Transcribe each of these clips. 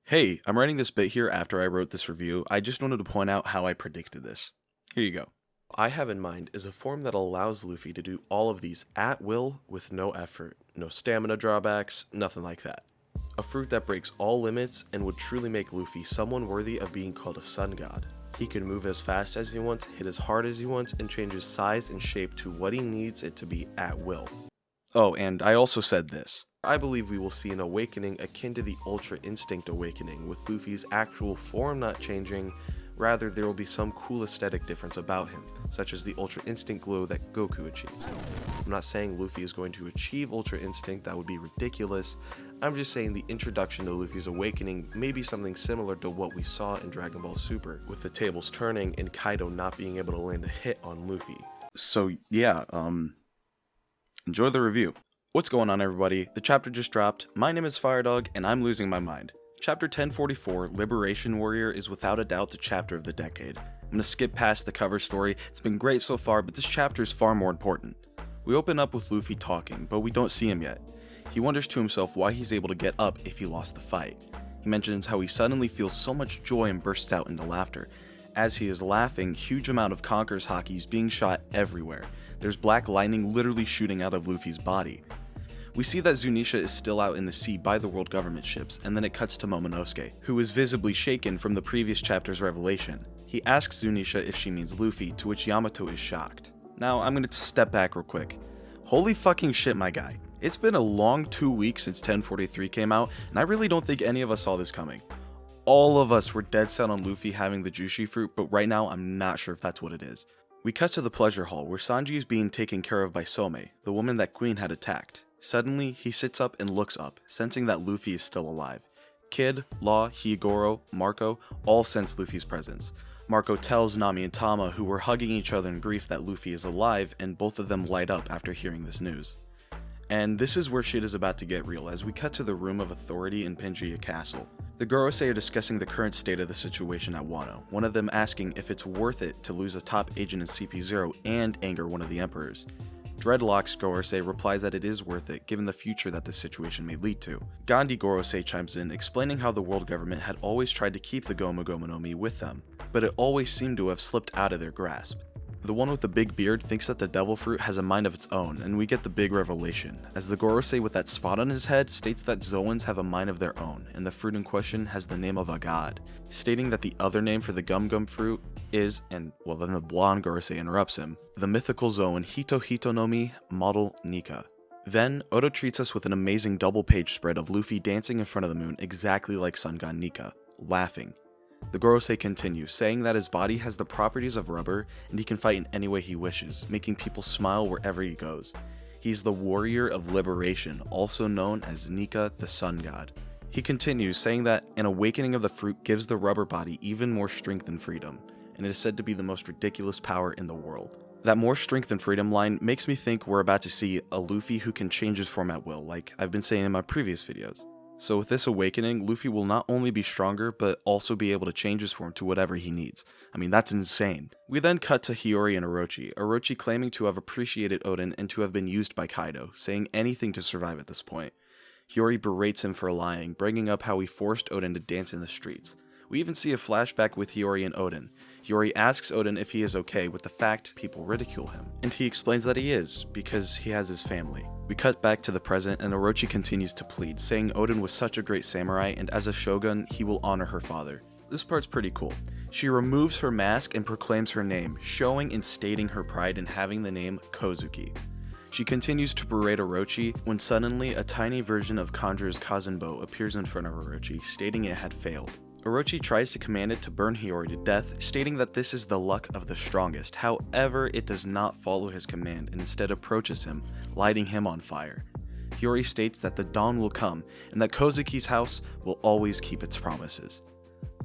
Hey, I'm writing this bit here after I wrote this review. I just wanted to point out how I predicted this. Here you go. I have in mind is a form that allows Luffy to do all of these at will with no effort, no stamina drawbacks, nothing like that. A fruit that breaks all limits and would truly make Luffy someone worthy of being called a sun god. He can move as fast as he wants, hit as hard as he wants, and change his size and shape to what he needs it to be at will. Oh, and I also said this. I believe we will see an awakening akin to the Ultra Instinct awakening, with Luffy's actual form not changing, rather there will be some cool aesthetic difference about him, such as the Ultra Instinct glow that Goku achieves. I'm not saying Luffy is going to achieve Ultra Instinct, that would be ridiculous. I'm just saying the introduction to Luffy's awakening may be something similar to what we saw in Dragon Ball Super, with the tables turning and Kaido not being able to land a hit on Luffy. So yeah, enjoy the review. What's going on, everybody? The chapter just dropped. My name is Firedog, and I'm losing my mind. Chapter 1044, Liberation Warrior, is without a doubt the chapter of the decade. I'm gonna skip past the cover story. It's been great so far, but this chapter is far more important. We open up with Luffy talking, but we don't see him yet. He wonders to himself why he's able to get up if he lost the fight. He mentions how he suddenly feels so much joy and bursts out into laughter. As he is laughing, huge amount of Conqueror's Haki is being shot everywhere. There's black lightning literally shooting out of Luffy's body. We see that Zunisha is still out in the sea by the world government ships, and then it cuts to Momonosuke, who is visibly shaken from the previous chapter's revelation. He asks Zunisha if she means Luffy, to which Yamato is shocked. Now, I'm gonna step back real quick. Holy fucking shit, my guy. It's been a long 2 weeks since 1043 came out, and I really don't think any of us saw this coming. All of us were dead set on Luffy having the Jushi fruit, but right now I'm not sure if that's what it is. We cut to the pleasure hall, where Sanji is being taken care of by Some, the woman that Queen had attacked. Suddenly, he sits up and looks up, sensing that Luffy is still alive. Kid, Law, Hyogoro, Marco all sense Luffy's presence. Marco tells Nami and Tama, who were hugging each other in grief, that Luffy is alive, and both of them light up after hearing this news. And this is where shit is about to get real, as we cut to the room of authority in Pangaea Castle. The Gorosei are discussing the current state of the situation at Wano, one of them asking if it's worth it to lose a top agent in CP0 and anger one of the emperors. Dreadlock's Gorosei replies that it is worth it, given the future that this situation may lead to. Gandhi Gorosei chimes in, explaining how the world government had always tried to keep the Gomu Gomu no Mi with them, but it always seemed to have slipped out of their grasp. The one with the big beard thinks that the devil fruit has a mind of its own, and we get the big revelation, as the Gorosei with that spot on his head states that Zoans have a mind of their own, and the fruit in question has the name of a god, stating that the other name for the Gum Gum fruit is, and well then the blonde Gorosei interrupts him, the mythical Zoan hito-hito no Mi model Nika. Then, Oda treats us with an amazing double-page spread of Luffy dancing in front of the moon exactly like Sun God Nika, laughing. The Gorosei continues, saying that his body has the properties of rubber and he can fight in any way he wishes, making people smile wherever he goes. He's the warrior of liberation, also known as Nika the Sun God. He continues, saying that an awakening of the fruit gives the rubber body even more strength and freedom, and it is said to be the most ridiculous power in the world. That more strength and freedom line makes me think we're about to see a Luffy who can change his form at will, like I've been saying in my previous videos. So with this awakening, Luffy will not only be stronger, but also be able to change his form to whatever he needs. I mean, that's insane. We then cut to Hiyori and Orochi claiming to have appreciated Odin and to have been used by Kaido, saying anything to survive at this point. Hiyori berates him for lying, bringing up how he forced Odin to dance in the streets. We even see a flashback with Hiyori and Odin. Hiyori asks Odin if he is okay with the fact people ridicule him, and he explains that he is, because he has his family. We cut back to the present, and Orochi continues to plead, saying Odin was such a great samurai, and as a shogun, he will honor her father. This part's pretty cool. She removes her mask and proclaims her name, showing and stating her pride in having the name Kozuki. She continues to berate Orochi when suddenly a tiny version of Kanjura's Kazunbo appears in front of Orochi, stating it had failed. Orochi tries to command it to burn Hiyori to death, stating that this is the luck of the strongest. However, it does not follow his command and instead approaches him, lighting him on fire. Hiyori states that the dawn will come and that Kozuki's house will always keep its promises.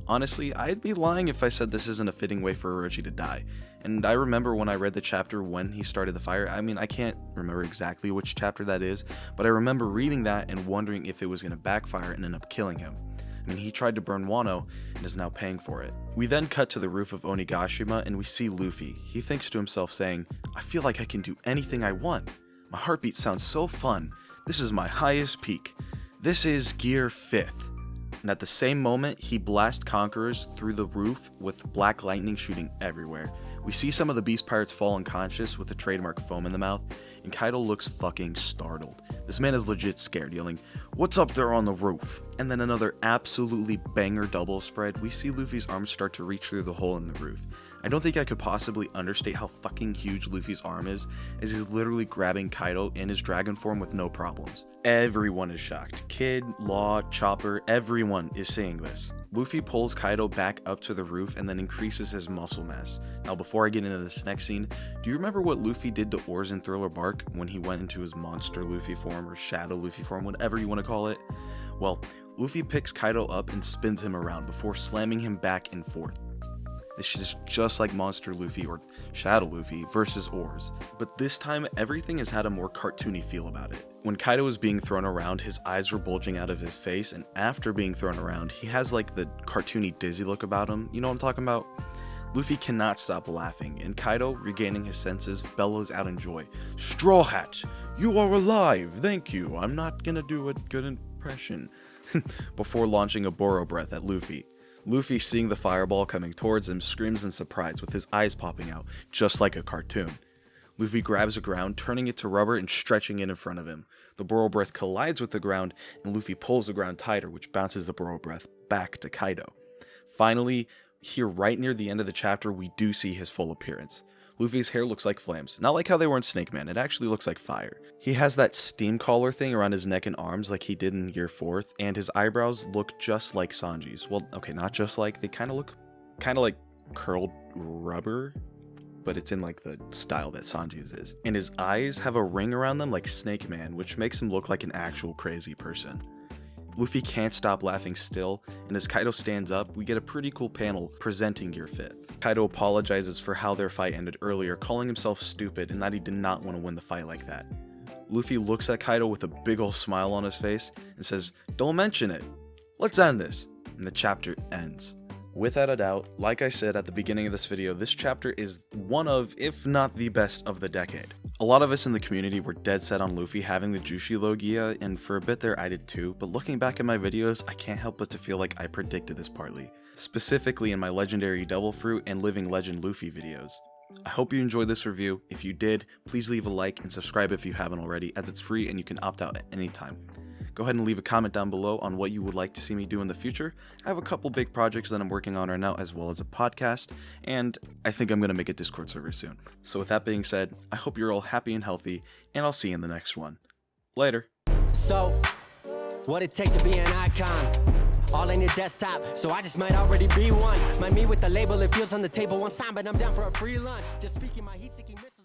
Honestly, I'd be lying if I said this isn't a fitting way for Orochi to die. And I remember when I read the chapter when he started the fire, I mean, I can't remember exactly which chapter that is, but I remember reading that and wondering if it was going to backfire and end up killing him. I mean, he tried to burn Wano and is now paying for it. We then cut to the roof of Onigashima and we see Luffy. He thinks to himself saying, I feel like I can do anything I want. My heartbeat sounds so fun. This is my highest peak. This is gear 5th. and at the same moment, he blasts conquerors through the roof with black lightning shooting everywhere. We see some of the beast pirates fall unconscious with the trademark foam in the mouth, and Kaido looks fucking startled. This man is legit scared, yelling, "What's up there on the roof?" And then another absolutely banger double spread, we see Luffy's arms start to reach through the hole in the roof. I don't think I could possibly understate how fucking huge Luffy's arm is, as he's literally grabbing Kaido in his dragon form with no problems. Everyone is shocked. Kid, Law, Chopper, everyone is seeing this. Luffy pulls Kaido back up to the roof and then increases his muscle mass. Now before I get into this next scene, do you remember what Luffy did to Oars in Thriller Bark when he went into his monster Luffy form or shadow Luffy form, whatever you want to call it? Well, Luffy picks Kaido up and spins him around before slamming him back and forth. This shit is just like Monster Luffy or Shadow Luffy versus Oars, but this time everything has had a more cartoony feel about it. When Kaido was being thrown around, his eyes were bulging out of his face, and after being thrown around, he has like the cartoony dizzy look about him, you know what I'm talking about? Luffy cannot stop laughing, and Kaido, regaining his senses, bellows out in joy, "Straw Hat, you are alive, thank you, I'm not gonna do a good impression," before launching a Boro breath at Luffy. Luffy, seeing the fireball coming towards him, screams in surprise with his eyes popping out, just like a cartoon. Luffy grabs the ground, turning it to rubber and stretching it in front of him. The Boro breath collides with the ground, and Luffy pulls the ground tighter, which bounces the Boro breath back to Kaido. Finally, here right near the end of the chapter, we do see his full appearance. Luffy's hair looks like flames, not like how they were in Snake Man, it actually looks like fire. He has that steam collar thing around his neck and arms like he did in Year 4, and his eyebrows look just like Sanji's. Well, okay, not just like, they kind of look like curled rubber, but it's in like the style that Sanji's is. And his eyes have a ring around them like Snake Man, which makes him look like an actual crazy person. Luffy can't stop laughing still, and as Kaido stands up, we get a pretty cool panel presenting Year 5. Kaido apologizes for how their fight ended earlier, calling himself stupid and that he did not want to win the fight like that. Luffy looks at Kaido with a big ol' smile on his face and says, "Don't mention it. Let's end this." And the chapter ends. Without a doubt, like I said at the beginning of this video, this chapter is one of, if not the best of the decade. A lot of us in the community were dead set on Luffy having the Jushi Logia, and for a bit there I did too, but looking back at my videos, I can't help but to feel like I predicted this partly, specifically in my Legendary Devil Fruit and Living Legend Luffy videos. I hope you enjoyed this review. If you did, please leave a like and subscribe if you haven't already, as it's free and you can opt out at any time. Go ahead and leave a comment down below on what you would like to see me do in the future. I have a couple big projects that I'm working on right now, as well as a podcast, and I think I'm going to make a Discord server soon. So with that being said, I hope you're all happy and healthy, and I'll see you in the next one. Later. So, what it take to be an icon? All in your desktop, so I just might already be one. Mind me with the label, it feels on the table one sign, but I'm down for a free lunch. Just speaking my heat-seeking missile.